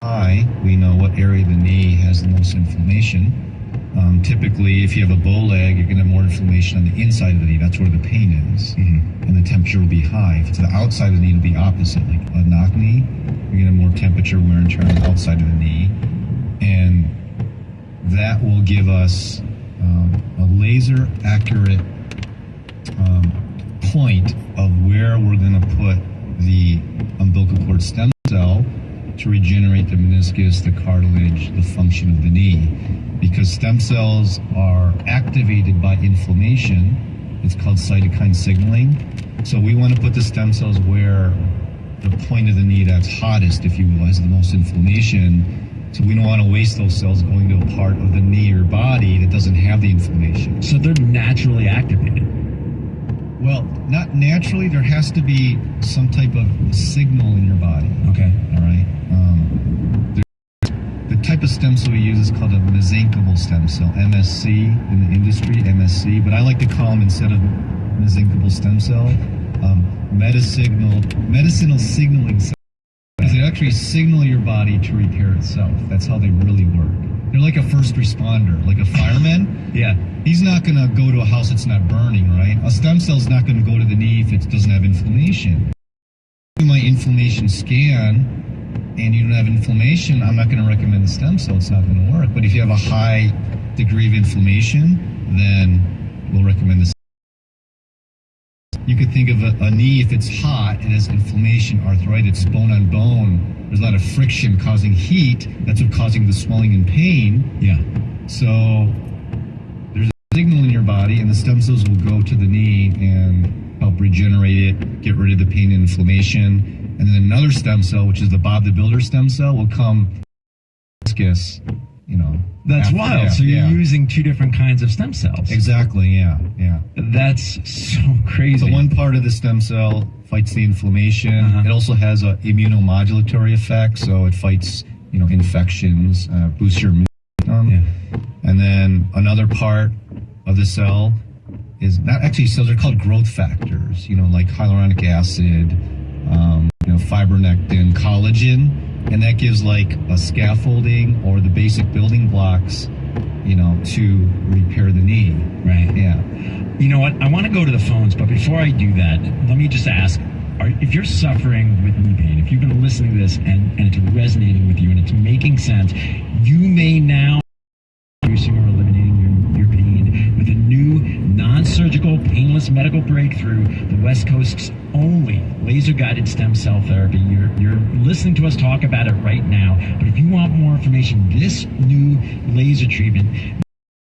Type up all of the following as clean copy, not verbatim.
high, we know what area of the knee has the most inflammation. Typically, if you have a bow leg, you're going to have more inflammation on the inside of the knee. That's where the pain is. And the temperature will be high. If it's the outside of the knee, it'll be opposite. Like a knock knee, you're going to have more temperature, wear and tear on the outside of the knee. And that will give us a laser accurate point of where we're going to put the umbilical cord stem cell to regenerate the meniscus, the cartilage, the function of the knee. Because stem cells are activated by inflammation. It's called cytokine signaling. So we want to put the stem cells where the point of the knee that's hottest, if you will, has the most inflammation. So we don't want to waste those cells going to a part of the knee or body that doesn't have the inflammation. So they're naturally activated? Well, not naturally. There has to be some type of signal in your body. Okay. All right. The type of stem cell we use is called a mesenchymal stem cell, MSC in the industry, MSC. But I like to call them, instead of mesenchymal stem cell, medicinal signaling cells. Because they actually signal your body to repair itself. That's how they really work. They're like a first responder, like a fireman. Yeah. He's not going to go to a house that's not burning, right? A stem cell's not going to go to the knee if it doesn't have inflammation. My inflammation scan, and you don't have inflammation, I'm not going to recommend the stem cell. It's not going to work. But if you have a high degree of inflammation, then we'll recommend the stem cell. You could think of a knee, if it's hot, it has inflammation, arthritis, bone on bone. There's a lot of friction causing heat. That's what's causing the swelling and pain. Yeah. So there's a signal in your body, and the stem cells will go to the knee and help regenerate it, get rid of the pain and inflammation. And then another stem cell, which is the Bob the Builder stem cell, will come meniscus, That's wild. Yeah, so you're using two different kinds of stem cells. Exactly, yeah. That's so crazy. So one part of the stem cell fights the inflammation. It also has an immunomodulatory effect, so it fights, infections, boosts your immune system. And then another part of the cell is not actually cells, they're called growth factors, like hyaluronic acid, fibronectin, collagen, and that gives like a scaffolding or the basic building blocks, to repair the knee. Right. Yeah. You know what? I want to go to the phones, but before I do that, let me just ask, if you're suffering with knee pain, if you've been listening to this and it's resonating with you and it's making sense, you may now be reducing or eliminating your pain with a new non-surgical painless medical breakthrough, the West Coast's only laser-guided stem cell therapy. You're listening to us talk about it right now, but if you want more information, this new laser treatment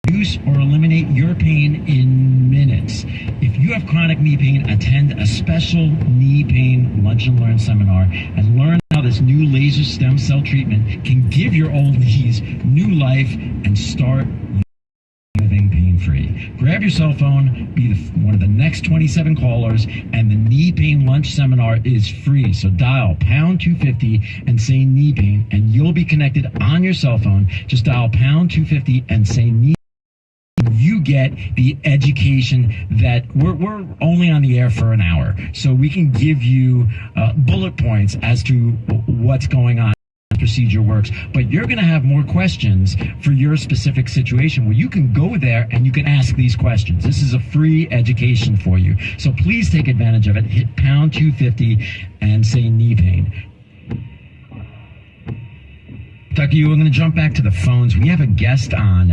reduce or eliminate your pain in minutes. If you have chronic knee pain, attend a special knee pain lunch and learn seminar and learn how this new laser stem cell treatment can give your old knees new life and start living pain-free. Grab your cell phone, be one of the next 27 callers, and the knee pain lunch seminar is free. So dial pound 250 and say knee pain, and you'll be connected on your cell phone. Just dial pound 250 and say knee. You get the education that we're only on the air for an hour, so we can give you bullet points as to what's going on. Procedure works, but you're going to have more questions for your specific situation where you can go there and you can ask these questions. This is a free education for you, so please take advantage of it. Hit pound 250 and say knee pain. Ducky, we're going to jump back to the phones. We have a guest on,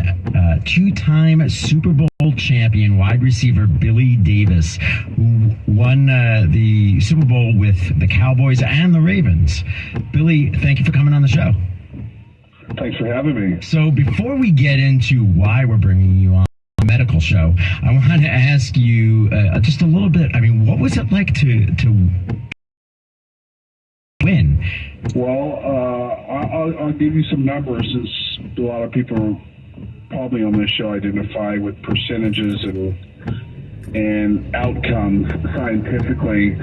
two-time Super Bowl champion wide receiver Billy Davis, who won the Super Bowl with the Cowboys and the Ravens. Billy, thank you for coming on the show. Thanks for having me. So before we get into why we're bringing you on a medical show, I want to ask you just a little bit, what was it like to win? Well, I'll give you some numbers, since a lot of people probably on this show identify with percentages and outcomes scientifically.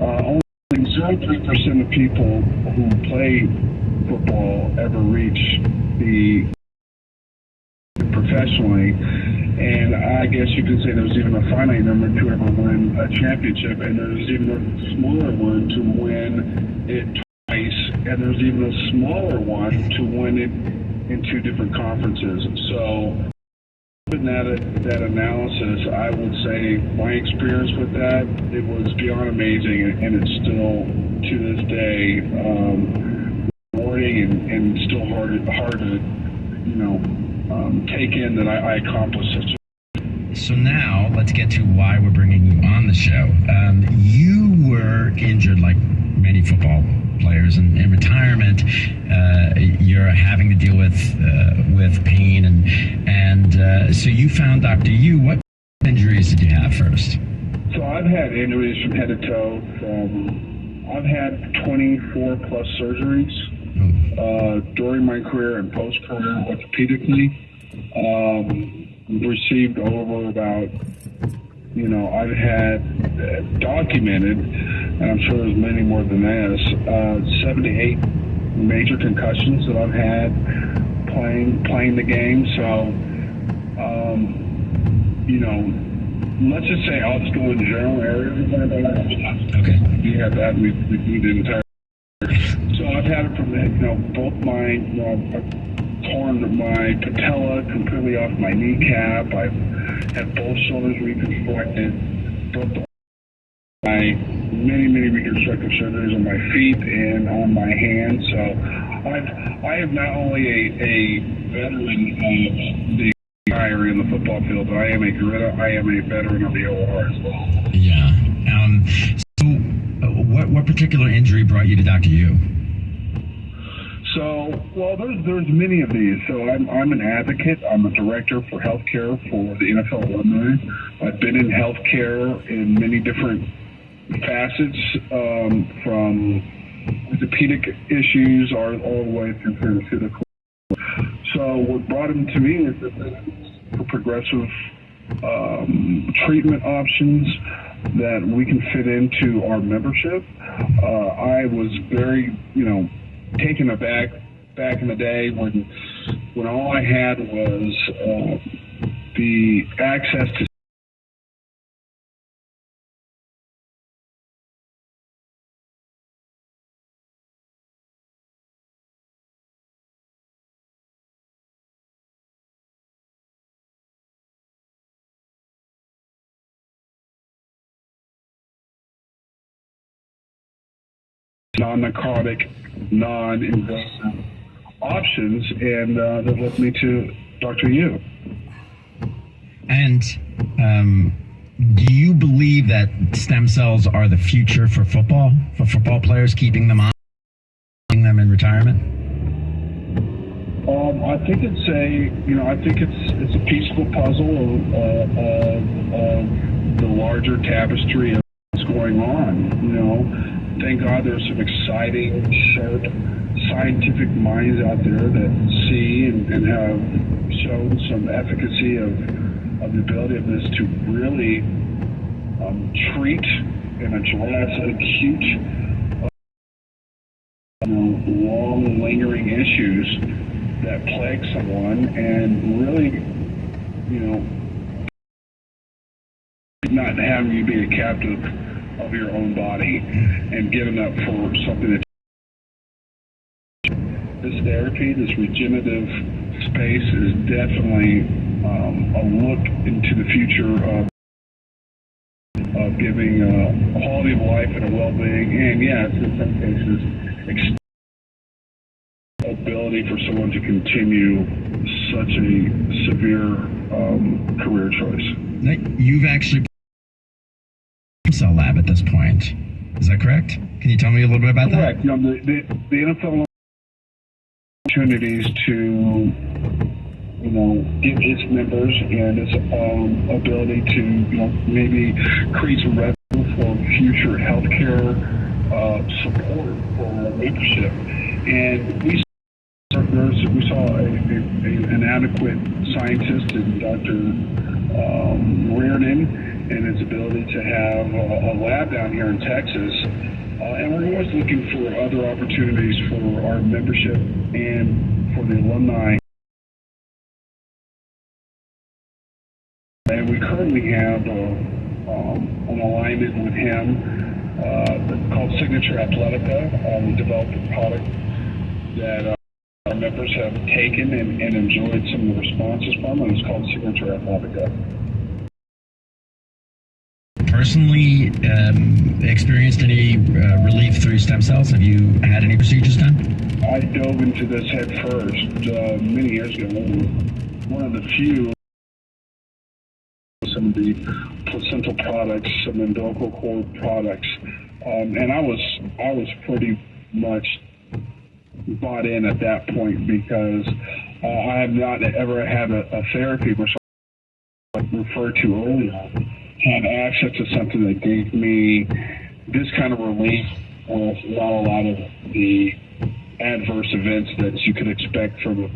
Only 0.3% of people who play football ever reach the professionally, and I guess you could say there's even a finite number to ever win a championship, and there's even a smaller one to win it twice and there's even a smaller one to win it in 2 different conferences. So in that analysis, I would say my experience with that, it was beyond amazing, and it's still to this day rewarding and still hard to take in that I accomplished such. So now let's get to why we're bringing you on the show. You were injured like many football players, and in retirement, you're having to deal with pain, and so you found Dr. Yu. What injuries did you have first? So I've had injuries from head to toe. I've had 24 plus surgeries during my career and post-career orthopedically. Received over about, I've had documented, and I'm sure there's many more than this, 7 to 8 major concussions that I've had playing the game. So, let's just say I'll just go in general areas. Okay. We have that. We do the entire. So I've had it from both my. Torn my patella completely off my kneecap. I've had both shoulders reconstructed, broke my many reconstructive surgeries on my feet and on my hands. So I am not only a veteran of the area in the football field, but I am a veteran of the OR as well. Yeah. So what particular injury brought you to Dr. Yu? So, well, there's many of these. So I'm an advocate. I'm a director for healthcare for the NFL alumni. I've been in healthcare in many different facets, from orthopedic issues all the way through pharmaceutical. So what brought him to me is the progressive treatment options that we can fit into our membership. I was very, taken aback back in the day when all I had was the access to non-narcotic, non-invasive options, and that led me to Dr. Yu. And do you believe that stem cells are the future for football players, keeping them on, keeping them in retirement? I think it's a piece of a puzzle of the larger tapestry of what's going on. Thank God there's some exciting, sharp, scientific minds out there that see and have shown some efficacy of the ability of this to really treat and address acute, long, lingering issues that plague someone, and really, not having you be a captive of your own body and giving up for something that this therapy, this regenerative space is definitely a look into the future of giving a quality of life and a well-being, and yes, in some cases, ability for someone to continue such a severe career choice. You've actually cell lab at this point. Is that correct? Can you tell me a little bit about that? Correct. The NFL opportunities to, give its members and its ability to, maybe create some revenue for future healthcare support for membership. And we saw an adequate scientist in Dr. Reardon, and its ability to have a lab down here in Texas. And we're always looking for other opportunities for our membership and for the alumni. And we currently have an alignment with him called Signature Athletica. We developed a product that our members have taken and enjoyed some of the responses from, and it's called Signature Athletica. Personally, experienced any relief through stem cells? Have you had any procedures done? I dove into this head first many years ago. One of the few, some of the placental products, some umbilical cord products, and I was pretty much bought in at that point because I have not ever had a therapy, which I referred to earlier, had access to something that gave me this kind of relief with not a lot of the adverse events that you could expect from,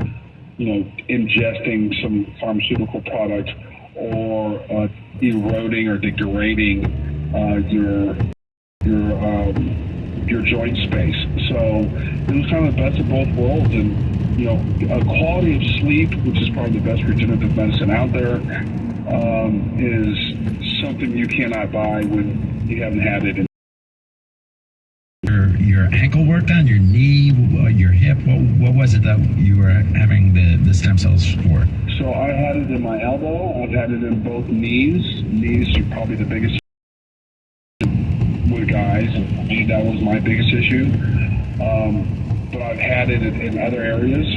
ingesting some pharmaceutical product or eroding or degrading your joint space. So it was kind of the best of both worlds, and a quality of sleep, which is probably the best regenerative medicine out there, is something you cannot buy when you haven't had it. Your ankle worked on, your knee, your hip. What was it that you were having the stem cells for? So I had it in my elbow. I've had it in both knees. Knees are probably the biggest with guys. I mean, that was my biggest issue. But I've had it in other areas.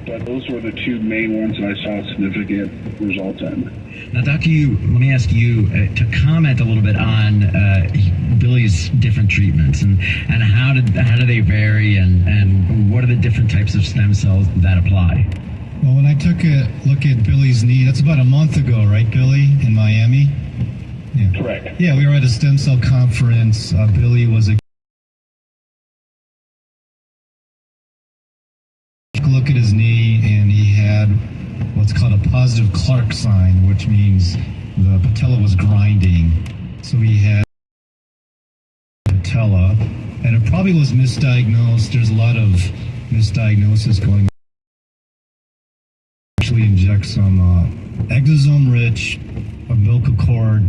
But those were the two main ones that I saw significant results in. Now, Dr. Yu, let me ask you to comment a little bit on Billy's different treatments and how do they vary and what are the different types of stem cells that apply? Well, when I took a look at Billy's knee, that's about a month ago, right, Billy, in Miami? Yeah. Correct. Yeah, we were at a stem cell conference. Billy was a look at his knee, and he had what's called a positive Clark sign, which means the patella was grinding. So he had patella, and it probably was misdiagnosed. There's a lot of misdiagnosis going on. Actually inject some exosome-rich umbilical cord,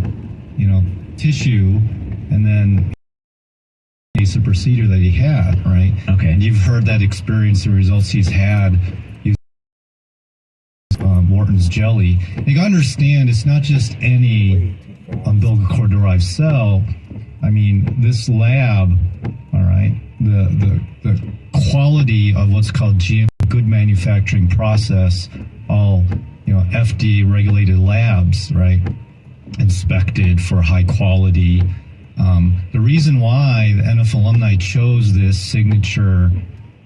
tissue, and then it's a procedure that he had, right? Okay. And you've heard that experience, the results he's had. Morton's jelly. You gotta understand, it's not just any umbilical cord derived cell. I mean, this lab, all right, the quality of what's called GMP, good manufacturing process, all FDA regulated labs, right, inspected for high quality. The reason why the NFL alumni chose this signature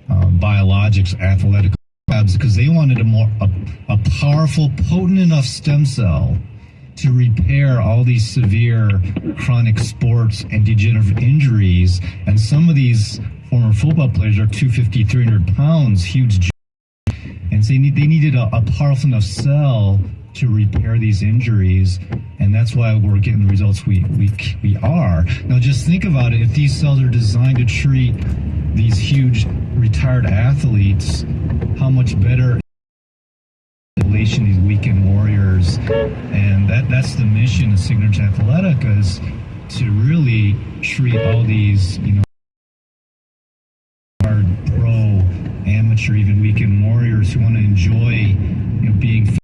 biologics athletic labs because they wanted a powerful, potent enough stem cell to repair all these severe chronic sports and degenerative injuries. And some of these former football players are 250, 300 pounds, huge. And so they needed a powerful enough cell to repair these injuries, and that's why we're getting the results we are. Now just think about it, if these cells are designed to treat these huge retired athletes, how much better these weekend warriors, and that's the mission of Signature Athletica, is to really treat all these hard pro, amateur, even weekend warriors who want to enjoy being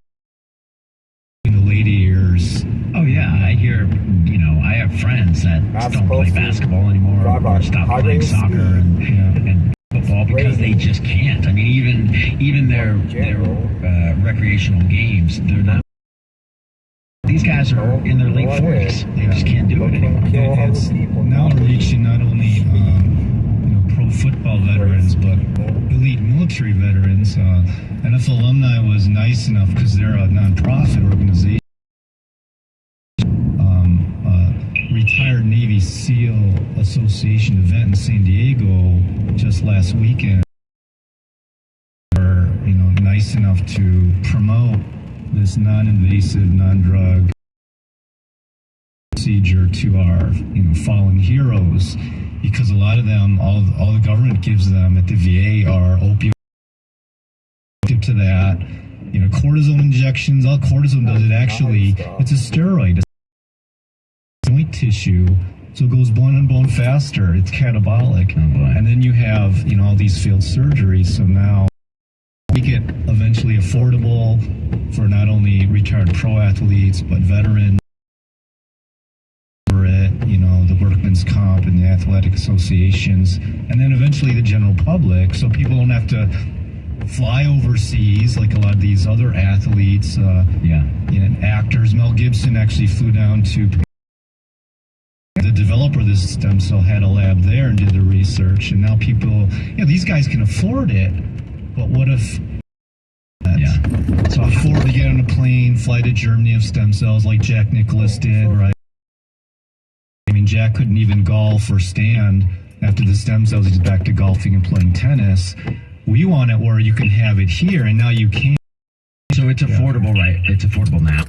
in the later years. Oh yeah, I hear, I have friends that don't play basketball anymore or stop playing soccer and football because they just can't. I mean, even their recreational games, they're not. These guys are in their late 40s. They just can't do it anymore. It's now reaching not only pro football veterans, but elite military veterans. NFL alumni was nice enough because they're a nonprofit organization. Retired Navy SEAL Association event in San Diego just last weekend. Were nice enough to promote this non-invasive, non-drug procedure to our fallen heroes, because a lot of them, all the government gives them at the VA are opioids. To that, cortisone injections. All cortisone does, it's a steroid. Joint tissue, So it goes bone and bone faster. It's catabolic. Oh, boy. And then you have, all these failed surgeries. So now make it eventually affordable for not only retired pro athletes, but veterans. The workman's comp and the athletic associations, and then eventually the general public, so people don't have to fly overseas like a lot of these other athletes. Actors. Mel Gibson actually flew down to the developer of this stem cell, had a lab there and did the research, and now people, these guys can afford it, but what if so afford to get on a plane, fly to Germany of stem cells like Jack Nicklaus did, right? Jack couldn't even golf or stand after the stem cells. He's back to golfing and playing tennis. We want it where you can have it here, and now you can. So it's affordable, right? It's affordable now.